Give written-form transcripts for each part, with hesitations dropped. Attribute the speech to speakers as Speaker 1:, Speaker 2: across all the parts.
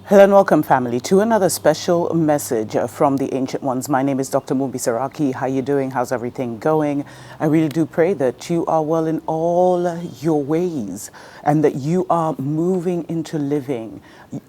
Speaker 1: Hello and welcome, family, to another special message from the Ancient Ones. My name is Dr. Mumbi Saraki. How you doing? How's everything going? I really do pray that you are well in all your ways and that you are moving into living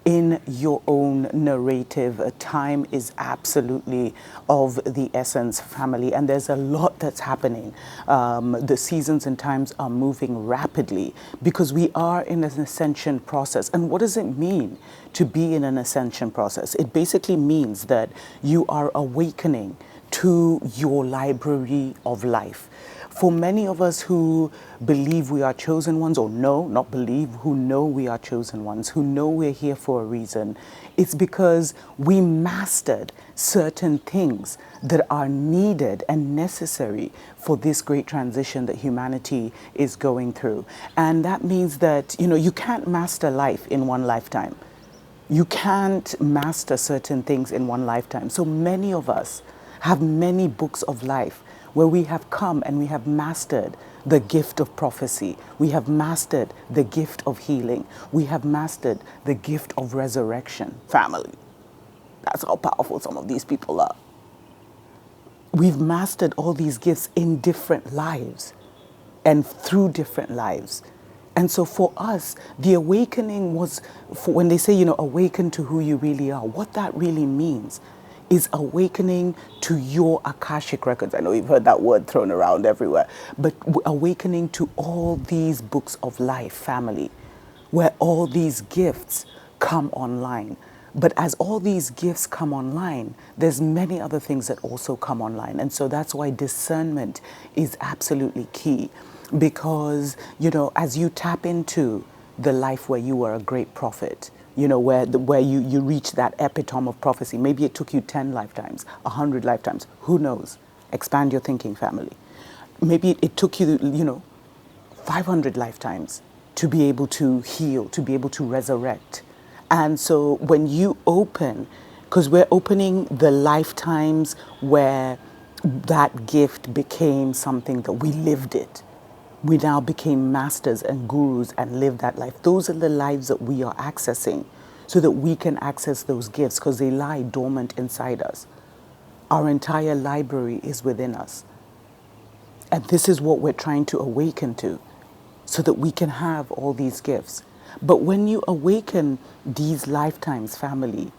Speaker 1: in your own narrative. Time is absolutely of the essence, family, and there's a lot that's happening. The seasons and times are moving rapidly because we are in an ascension process. And what does it mean to be in an ascension process? It basically means that you are awakening to your library of life. For many of us who believe we are chosen ones, or no, not believe, who know we are chosen ones, who know we're here for a reason, it's because we mastered certain things that are needed and necessary for this great transition that humanity is going through. And that means that, you can't master life in one lifetime. You can't master certain things in one lifetime. So many of us have many books of life where we have come and we have mastered the gift of prophecy. We have mastered the gift of healing. We have mastered the gift of resurrection. Family. That's how powerful some of these people are. We've mastered all these gifts in different lives and through different lives. And so for us, the awakening was, when they say, awaken to who you really are, what that really means is awakening to your Akashic records. I know you've heard that word thrown around everywhere, but awakening to all these books of life, family, where all these gifts come online. But as all these gifts come online, there's many other things that also come online. And so that's why discernment is absolutely key. Because, as you tap into the life where you were a great prophet, where you reach that epitome of prophecy, maybe it took you 10 lifetimes, 100 lifetimes, who knows? Expand your thinking, family. Maybe it took you, 500 lifetimes to be able to heal, to be able to resurrect. And so when you open, because we're opening the lifetimes where that gift became something that we lived it. We now became masters and gurus and lived that life. Those are the lives that we are accessing so that we can access those gifts because they lie dormant inside us. Our entire library is within us. And this is what we're trying to awaken to so that we can have all these gifts. But when you awaken these lifetimes, family,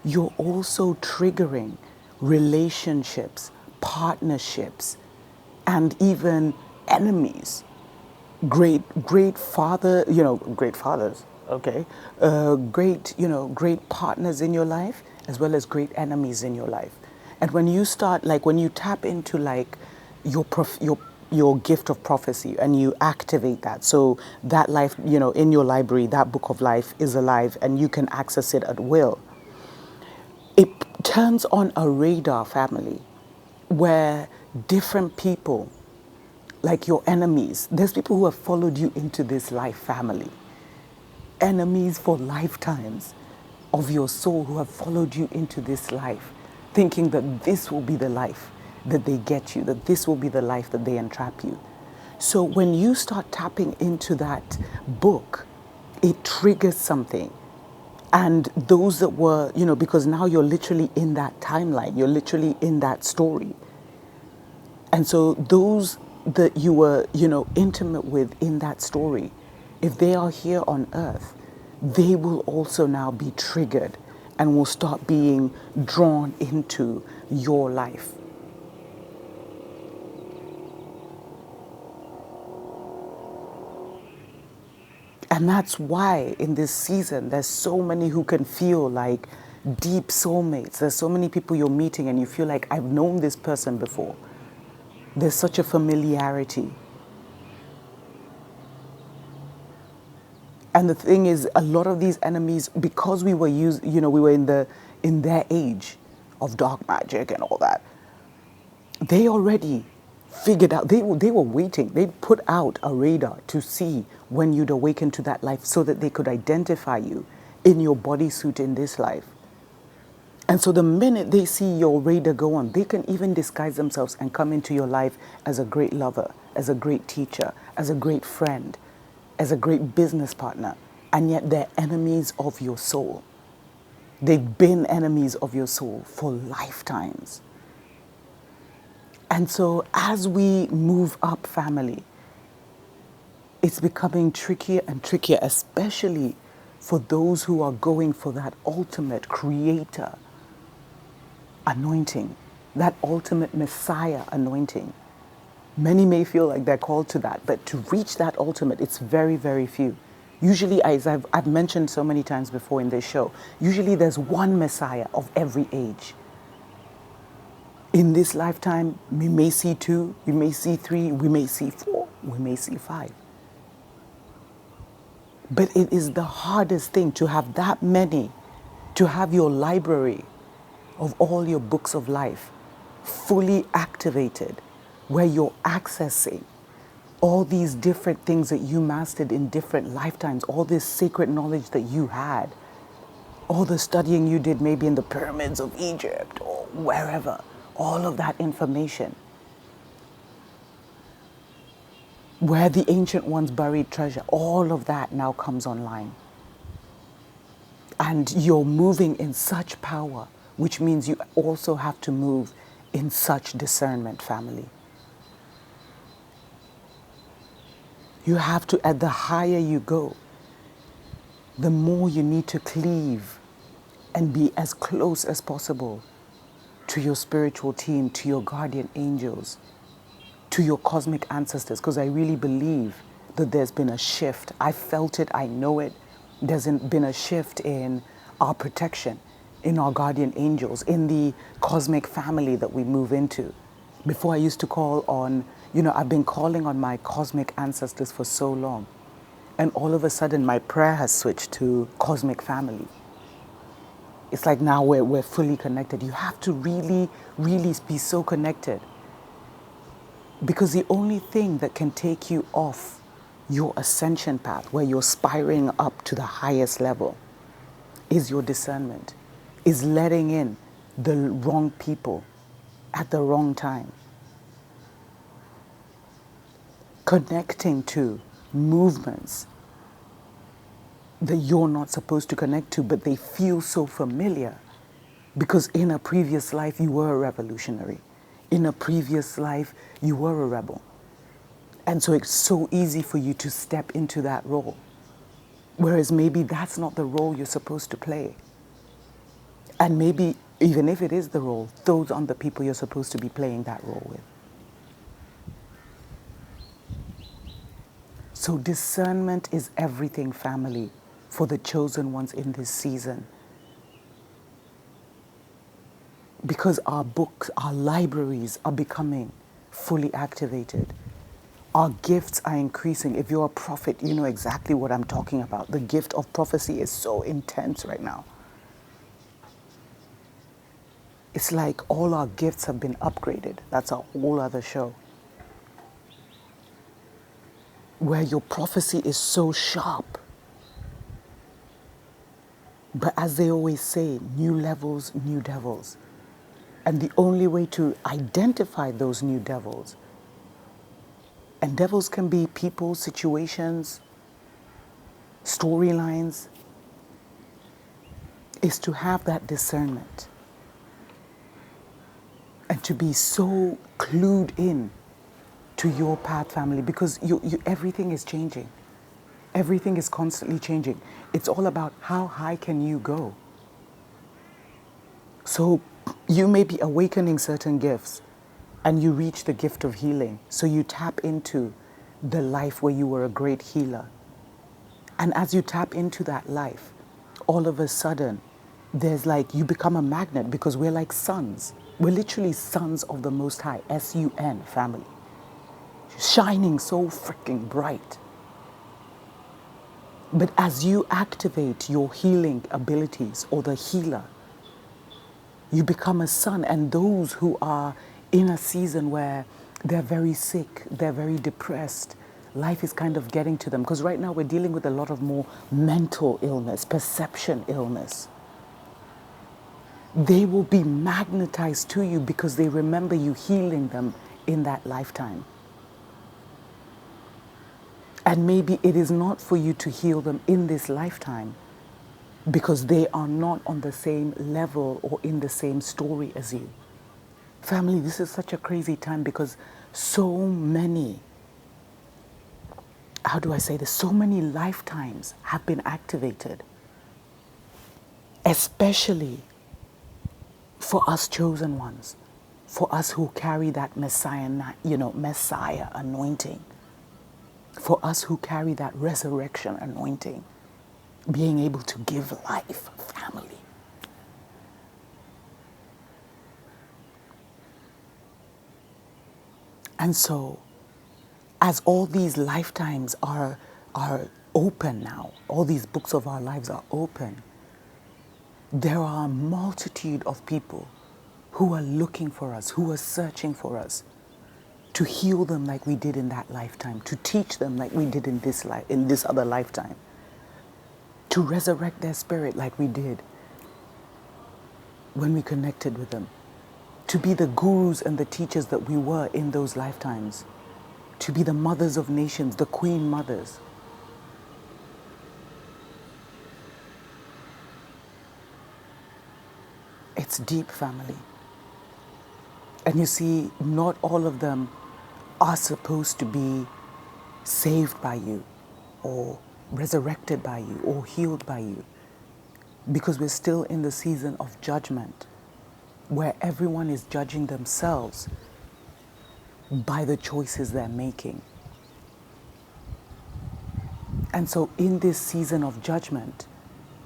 Speaker 1: you're also triggering relationships, partnerships, and even enemies. Great fathers, okay? Great partners in your life, as well as great enemies in your life. And when you start, when you tap into your gift of prophecy and you activate that, so that life, in your library, that book of life is alive and you can access it at will. It turns on a radar, family, where different people, like your enemies, there's people who have followed you into this life, family. Enemies for lifetimes of your soul who have followed you into this life, thinking that this will be the life that they get you, that this will be the life that they entrap you. So when you start tapping into that book, it triggers something. And those that were, because now you're literally in that timeline, you're literally in that story. And so those that you were, intimate with in that story, if they are here on earth, they will also now be triggered and will start being drawn into your life. And that's why in this season, there's so many who can feel like deep soulmates. There's so many people you're meeting and you feel like, I've known this person before. There's such a familiarity. And the thing is, a lot of these enemies, because we were we were in their age of dark magic and all that, they already figured out, they were waiting. They put out a radar to see when you'd awaken to that life so that they could identify you in your bodysuit in this life. And so the minute they see your radar go on, they can even disguise themselves and come into your life as a great lover, as a great teacher, as a great friend, as a great business partner. And yet they're enemies of your soul. They've been enemies of your soul for lifetimes. And so as we move up, family, it's becoming trickier and trickier, especially for those who are going for that ultimate creator anointing, that ultimate Messiah anointing. Many may feel like they're called to that, but to reach that ultimate, it's very, very few. Usually, as I've mentioned so many times before in this show, usually there's one Messiah of every age. In this lifetime, we may see two, we may see three, we may see four, we may see five. But it is the hardest thing to have that many, to have your library of all your books of life fully activated, where you're accessing all these different things that you mastered in different lifetimes, all this sacred knowledge that you had, all the studying you did maybe in the pyramids of Egypt or wherever, all of that information. Where the ancient ones buried treasure, all of that now comes online. And you're moving in such power, which means you also have to move in such discernment, family. You have to, at the higher you go, the more you need to cleave and be as close as possible to your spiritual team, to your guardian angels, to your cosmic ancestors, because I really believe that there's been a shift. I felt it, I know it. There's been a shift in our protection, in our guardian angels, in the cosmic family that we move into. Before I used to call on, I've been calling on my cosmic ancestors for so long. And all of a sudden, my prayer has switched to cosmic family. It's like now we're fully connected. You have to really, really be so connected. Because the only thing that can take you off your ascension path, where you're spiring up to the highest level, is your discernment, is letting in the wrong people at the wrong time. Connecting to movements that you're not supposed to connect to, but they feel so familiar because in a previous life you were a revolutionary. In a previous life you were a rebel. And so it's so easy for you to step into that role. Whereas maybe that's not the role you're supposed to play. And maybe even if it is the role, those aren't the people you're supposed to be playing that role with. So discernment is everything, family, for the chosen ones in this season. Because our books, our libraries are becoming fully activated. Our gifts are increasing. If you're a prophet, you know exactly what I'm talking about. The gift of prophecy is so intense right now. It's like all our gifts have been upgraded. That's a whole other show. Where your prophecy is so sharp. But as they always say, new levels, new devils. And the only way to identify those new devils, and devils can be people, situations, storylines, is to have that discernment. And to be so clued in to your path, family, because everything is changing. Everything is constantly changing. It's all about how high can you go. So you may be awakening certain gifts and you reach the gift of healing. So you tap into the life where you were a great healer. And as you tap into that life, all of a sudden, there's like, you become a magnet because we're like sons. We're literally sons of the Most High, S-U-N, family. Shining so freaking bright. But as you activate your healing abilities or the healer, you become a son. And those who are in a season where they're very sick, they're very depressed, life is kind of getting to them. Because right now we're dealing with a lot of more mental illness, perception illness. They will be magnetized to you because they remember you healing them in that lifetime. And maybe it is not for you to heal them in this lifetime, because they are not on the same level or in the same story as you. Family, this is such a crazy time because so many, how do I say this? So many lifetimes have been activated, especially for us chosen ones, for us who carry that Messiah anointing, for us who carry that resurrection anointing, being able to give life, family. And so, as all these lifetimes are open now, all these books of our lives are open, there are a multitude of people who are looking for us, who are searching for us, to heal them like we did in that lifetime, to teach them like we did in this other lifetime, to resurrect their spirit like we did when we connected with them, to be the gurus and the teachers that we were in those lifetimes, to be the mothers of nations, the queen mothers. It's deep, family. And you see, not all of them are supposed to be saved by you or resurrected by you or healed by you, because we're still in the season of judgment where everyone is judging themselves by the choices they're making. And so in this season of judgment,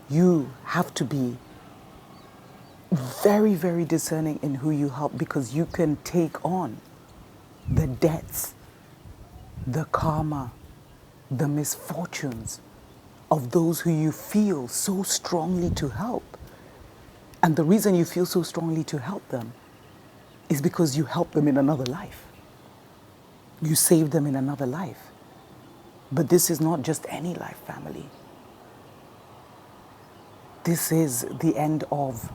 Speaker 1: you have to be very, very discerning in who you help, because you can take on the debts, the karma, the misfortunes of those who you feel so strongly to help. And the reason you feel so strongly to help them is because you helped them in another life. You saved them in another life. But this is not just any life, family. This is the end of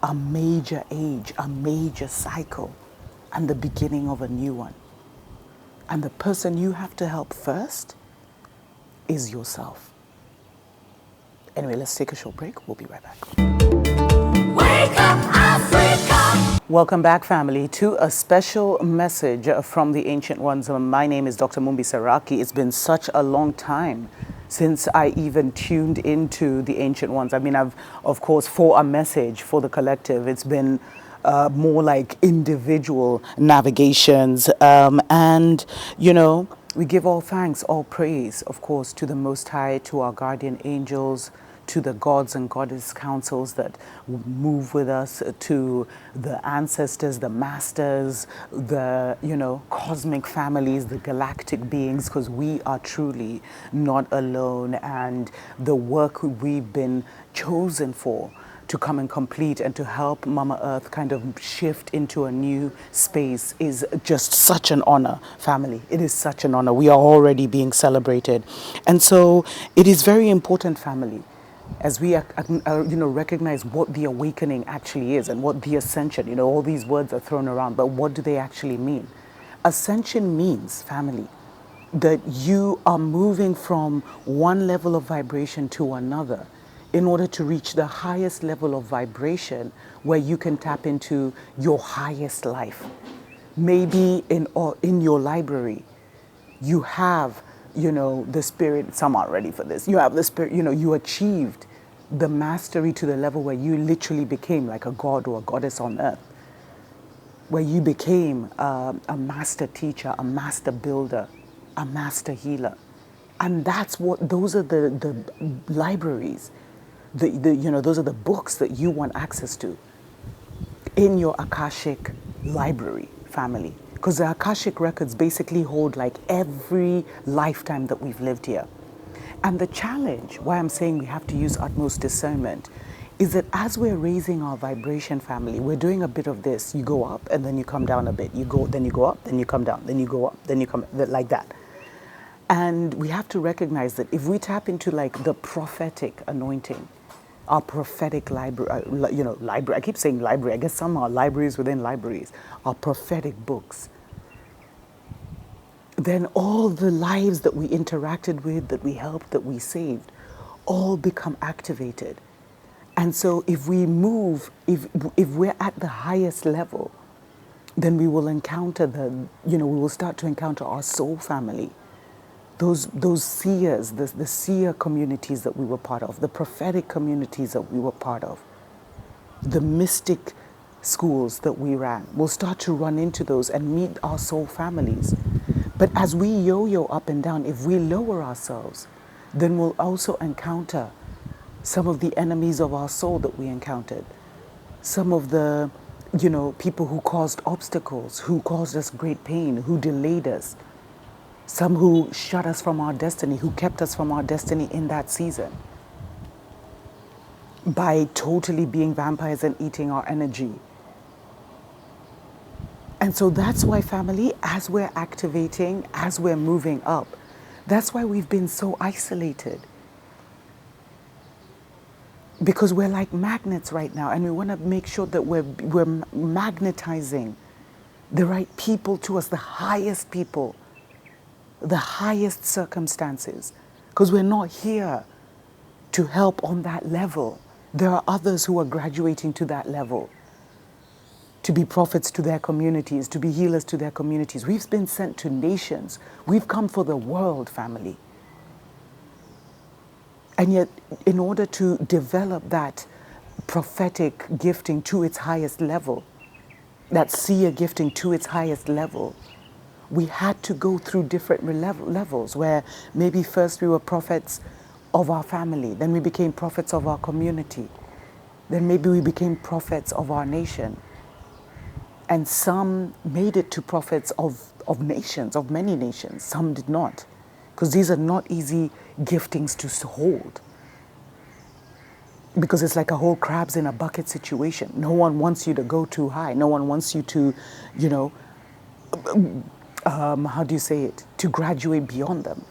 Speaker 1: a major age, a major cycle, and the beginning of a new one. And the person you have to help first is yourself. Anyway, let's take a short break. We'll be right back. Wake up, Africa! Welcome back, family, to a special message from the Ancient Ones. My name is Dr. Mumbi Saraki. It's been such a long time since I even tuned into the Ancient Ones. I mean, I've, of course, for a message for the collective, it's been more like individual navigations. And, you know, we give all thanks, all praise, of course, to the Most High, to our guardian angels, to the gods and goddess councils that move with us, to the ancestors, the masters, the, cosmic families, the galactic beings, because we are truly not alone. And the work we've been chosen for, to come and complete and to help Mama Earth kind of shift into a new space, is just such an honor, family. It is such an honor. We are already being celebrated. And so it is very important, family, as we recognize what the awakening actually is and what the ascension, all these words are thrown around, but what do they actually mean? Ascension means, family, that you are moving from one level of vibration to another in order to reach the highest level of vibration where you can tap into your highest life. Maybe in your library, you have, the spirit. Some aren't ready for this. You have the spirit, you achieved the mastery to the level where you literally became like a god or a goddess on earth, where you became a master teacher, a master builder, a master healer. And those are the libraries, those are the books that you want access to in your Akashic library, family. Because the Akashic records basically hold like every lifetime that we've lived here. And the challenge, why I'm saying we have to use utmost discernment, is that as we're raising our vibration, family, we're doing a bit of this. You go up and then you come down a bit. Then you go up, then you come down, then you go up, then you come, like that. And we have to recognize that if we tap into like the prophetic anointing, our prophetic library, library, I keep saying library, I guess some are libraries within libraries, our prophetic books, then all the lives that we interacted with, that we helped, that we saved, all become activated. And so if we move, if we're at the highest level, then we will encounter we will start to encounter our soul family. Those seers, the seer communities that we were part of, the prophetic communities that we were part of, the mystic schools that we ran. We'll start to run into those and meet our soul families. But as we yo-yo up and down, if we lower ourselves, then we'll also encounter some of the enemies of our soul that we encountered. Some of the, people who caused obstacles, who caused us great pain, who delayed us. Some who shut us from our destiny, who kept us from our destiny in that season by totally being vampires and eating our energy. And so that's why, family, as we're activating, as we're moving up, that's why we've been so isolated. Because we're like magnets right now, and we want to make sure that we're magnetizing the right people to us, the highest people, the highest circumstances. Because we're not here to help on that level. There are others who are graduating to that level, to be prophets to their communities, to be healers to their communities. We've been sent to nations. We've come for the world, family. And yet, in order to develop that prophetic gifting to its highest level, that seer gifting to its highest level, we had to go through different levels where maybe first we were prophets of our family, then we became prophets of our community, then maybe we became prophets of our nation. And some made it to prophets of nations, of many nations. Some did not. Because these are not easy giftings to hold. Because it's like a whole crabs in a bucket situation. No one wants you to go too high. No one wants you to, to graduate beyond them.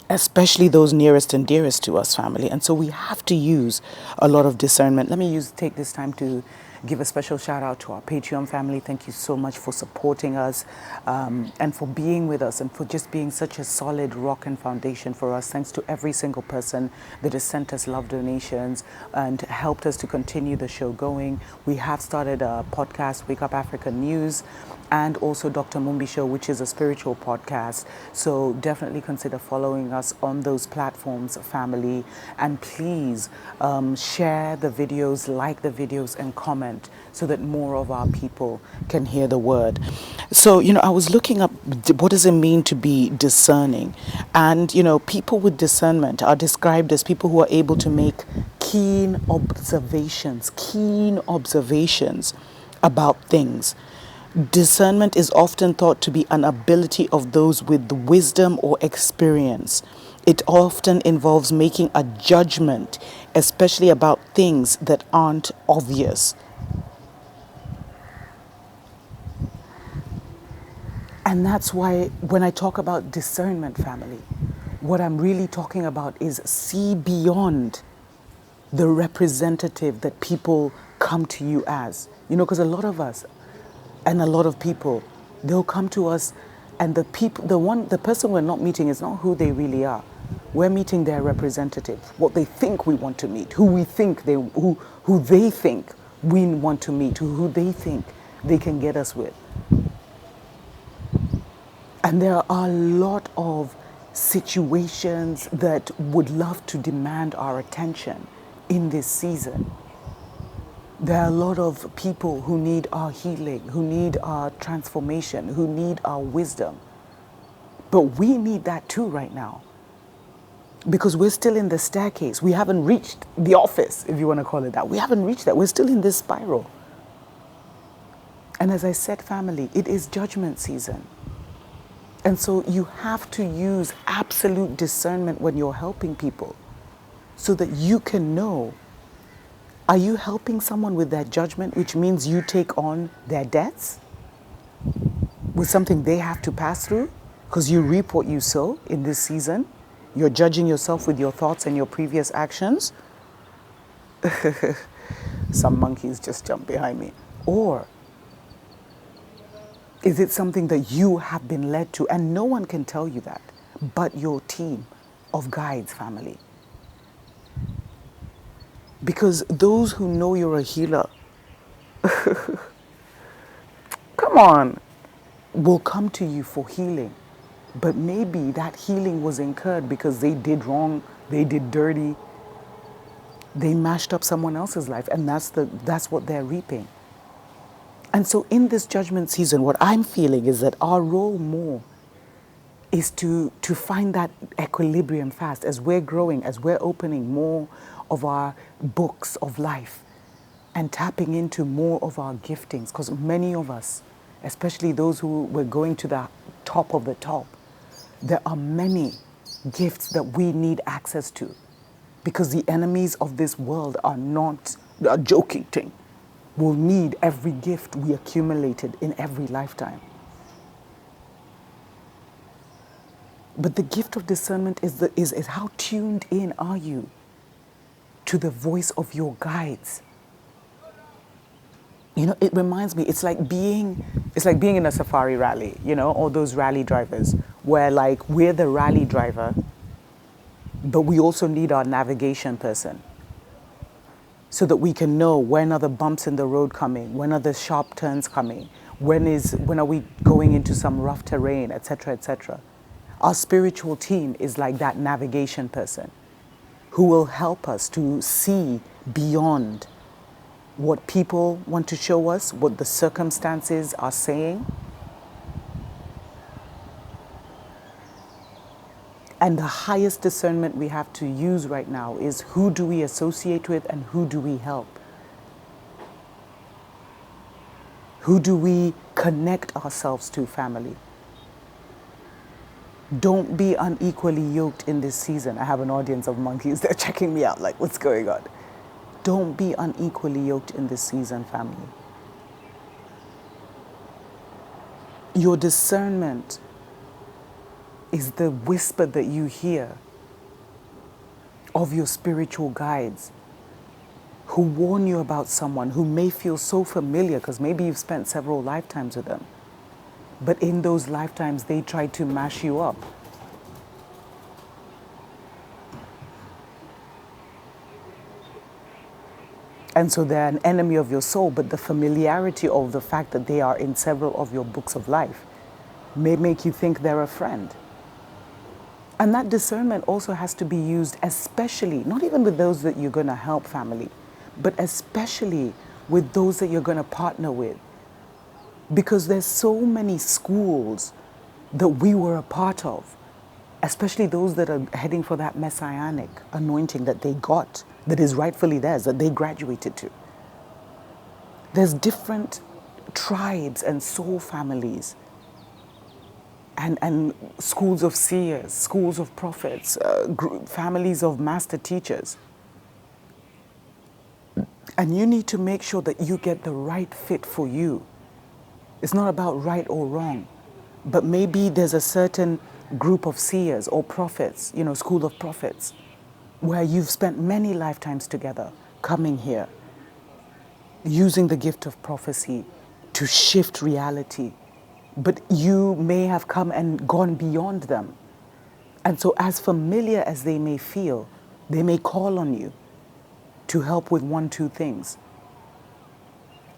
Speaker 1: Especially those nearest and dearest to us, family. And so we have to use a lot of discernment. Let me take this time to give a special shout out to our Patreon family. Thank you so much for supporting us and for being with us and for just being such a solid rock and foundation for us. Thanks to every single person that has sent us love donations and helped us to continue the show going. We have started a podcast, Wake Up Africa News, and also Dr. Mumbi Show, which is a spiritual podcast. So definitely consider following us on those platforms, family. And please share the videos, like the videos, and comment so that more of our people can hear the word. So, I was looking up what does it mean to be discerning. And, people with discernment are described as people who are able to make keen observations about things. Discernment is often thought to be an ability of those with wisdom or experience. It often involves making a judgment, especially about things that aren't obvious. And that's why when I talk about discernment, family, what I'm really talking about is see beyond the representative that people come to you as. Because a lot of us, and a lot of people, they'll come to us, and the person we're not meeting is not who they really are. We're meeting their representative, what they think we want to meet, who they think we want to meet, who they think they can get us with. And there are a lot of situations that would love to demand our attention in this season. There are a lot of people who need our healing, who need our transformation, who need our wisdom. But we need that too right now. Because we're still in the staircase. We haven't reached the office, if you want to call it that. We haven't reached that. We're still in this spiral. And as I said, family, it is judgment season. And so you have to use absolute discernment when you're helping people so that you can know, are you helping someone with that judgment, which means you take on their debts with something they have to pass through because you reap what you sow in this season? You're judging yourself with your thoughts and your previous actions. Some monkeys just jumped behind me. Or is it something that you have been led to? And no one can tell you that but your team of guides, family. Because those who know you're a healer, come on, will come to you for healing. But maybe that healing was incurred because they did wrong, they did dirty, they mashed up someone else's life, and that's what they're reaping. And so in this judgment season, what I'm feeling is that our role more is to find that equilibrium fast as we're growing, as we're opening more of our books of life and tapping into more of our giftings. Because many of us, especially those who were going to the top of the top, there are many gifts that we need access to because the enemies of this world are not a joking thing. We'll need every gift we accumulated in every lifetime. But the gift of discernment is how tuned in are you to the voice of your guides. You know, it reminds me, it's like being in a safari rally, you know, all those rally drivers where like we're the rally driver, but we also need our navigation person so that we can know when are the bumps in the road coming, when are the sharp turns coming, when are we going into some rough terrain, etc., etc. Our spiritual team is like that navigation person who will help us to see beyond what people want to show us, what the circumstances are saying. And the highest discernment we have to use right now is who do we associate with and who do we help? Who do we connect ourselves to, family? Don't be unequally yoked in this season. I have an audience of monkeys. They're checking me out like, what's going on? Don't be unequally yoked in this season, family. Your discernment is the whisper that you hear of your spiritual guides who warn you about someone who may feel so familiar because maybe you've spent several lifetimes with them. But in those lifetimes, they try to mash you up. And so they're an enemy of your soul, but the familiarity of the fact that they are in several of your books of life may make you think they're a friend. And that discernment also has to be used, especially, not even with those that you're going to help, family, but especially with those that you're going to partner with. Because there's so many schools that we were a part of, especially those that are heading for that messianic anointing that they got, that is rightfully theirs, that they graduated to. There's different tribes and soul families and schools of seers, schools of prophets, families of master teachers. And you need to make sure that you get the right fit for you. It's not about right or wrong, but maybe there's a certain group of seers or prophets, you know, school of prophets, where you've spent many lifetimes together coming here, using the gift of prophecy to shift reality. But you may have come and gone beyond them. And so as familiar as they may feel, they may call on you to help with 1, 2 things.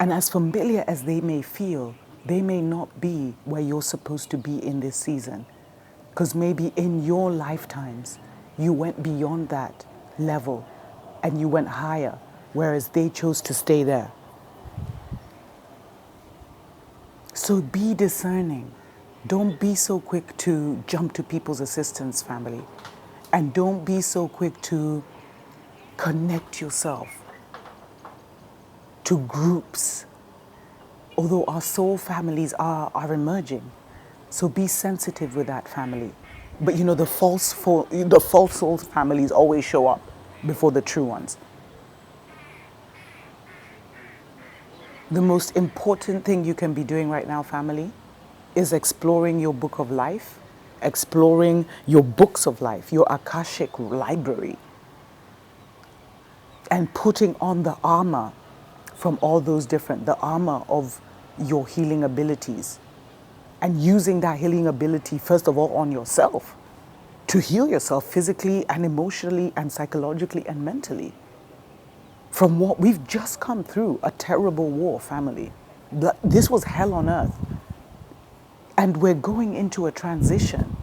Speaker 1: And as familiar as they may feel, they may not be where you're supposed to be in this season. Because maybe in your lifetimes, you went beyond that level and you went higher, whereas they chose to stay there. So be discerning. Don't be so quick to jump to people's assistance, family. And don't be so quick to connect yourself to groups. Although our soul families are emerging. So be sensitive with that, family. But you know, the false soul families always show up before the true ones. The most important thing you can be doing right now, family, is exploring your book of life, exploring your books of life, your Akashic library, and putting on the armor from all those the armor of your healing abilities, and using that healing ability, first of all, on yourself, to heal yourself physically and emotionally and psychologically and mentally. from what we've just come through, a terrible war, family. This was hell on earth. And we're going into a transition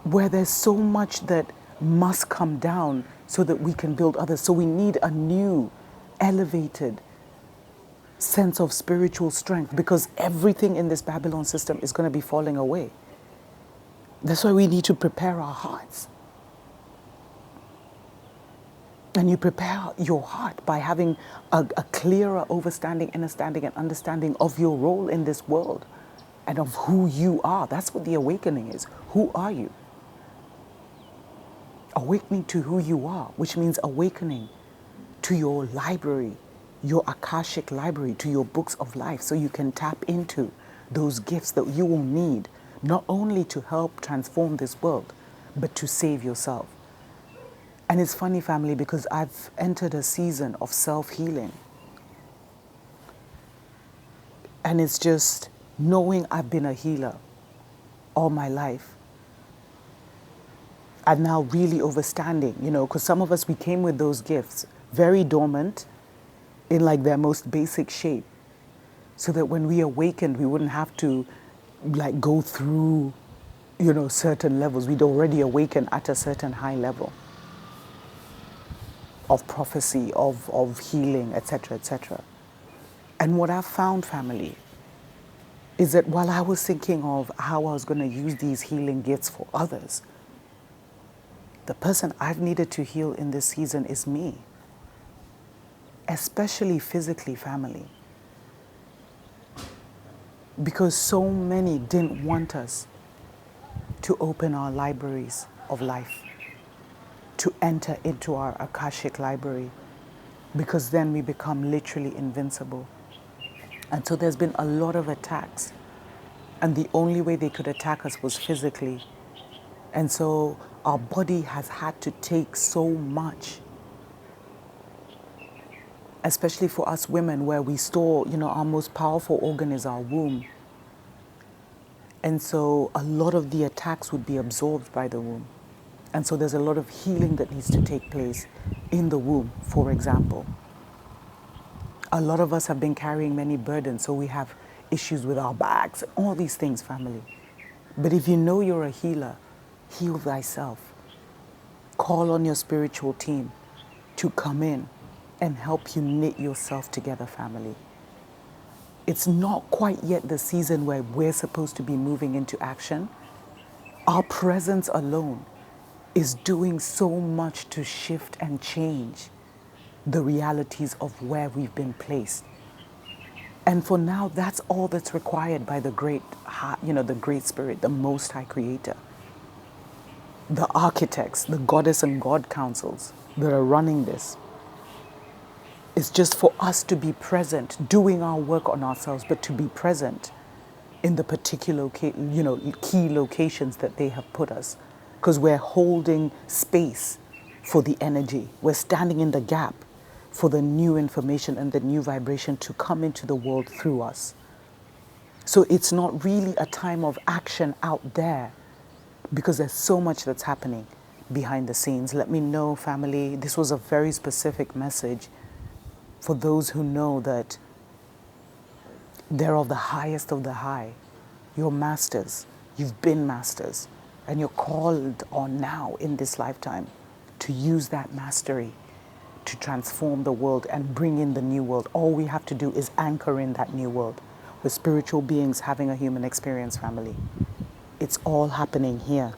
Speaker 1: where there's so much that must come down so that we can build others. So we need a new, elevated sense of spiritual strength, because everything in this Babylon system is going to be falling away. That's why we need to prepare our hearts. And you prepare your heart by having a clearer understanding of your role in this world and of who you are. That's what the awakening is. Who are you? Awakening to who you are, which means awakening to your library, your Akashic library, to your books of life, so you can tap into those gifts that you will need, not only to help transform this world, but to save yourself. And it's funny, family, because I've entered a season of self-healing. And it's just knowing I've been a healer all my life. I'm now really understanding, because some of us, we came with those gifts, very dormant, in like their most basic shape, so that when we awakened, we wouldn't have to like go through, certain levels. We'd already awakened at a certain high level of prophecy, of healing, etc., etc. And what I've found, family, is that while I was thinking of how I was going to use these healing gifts for others, the person I've needed to heal in this season is me. Especially physically, family. Because so many didn't want us to open our libraries of life, to enter into our Akashic library, because then we become literally invincible. And so there's been a lot of attacks. And the only way they could attack us was physically. And so our body has had to take so much, especially for us women, where we store, our most powerful organ is our womb. And so a lot of the attacks would be absorbed by the womb. And so there's a lot of healing that needs to take place in the womb, for example. A lot of us have been carrying many burdens, so we have issues with our backs, all these things, family. But if you know you're a healer, heal thyself. Call on your spiritual team to come in and help you knit yourself together, family. It's not quite yet the season where we're supposed to be moving into action. Our presence alone is doing so much to shift and change the realities of where we've been placed. And for now, that's all that's required by the great, the great spirit, the most high creator. The architects, the goddess and god councils that are running this. It's just for us to be present, doing our work on ourselves, but to be present in the particular, key locations that they have put us. Because we're holding space for the energy. We're standing in the gap for the new information and the new vibration to come into the world through us. So it's not really a time of action out there, because there's so much that's happening behind the scenes. Let me know, family. This was a very specific message for those who know that they're of the highest of the high. You're masters. You've been masters. And you're called on now in this lifetime to use that mastery to transform the world and bring in the new world. All we have to do is anchor in that new world. We're spiritual beings having a human experience, family. It's all happening here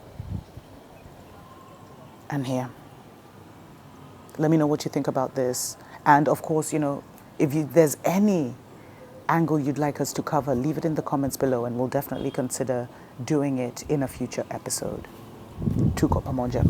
Speaker 1: and here. Let me know what you think about this. And of course, if there's any angle you'd like us to cover, leave it in the comments below and we'll definitely consider doing it in a future episode. Tuko pamoja.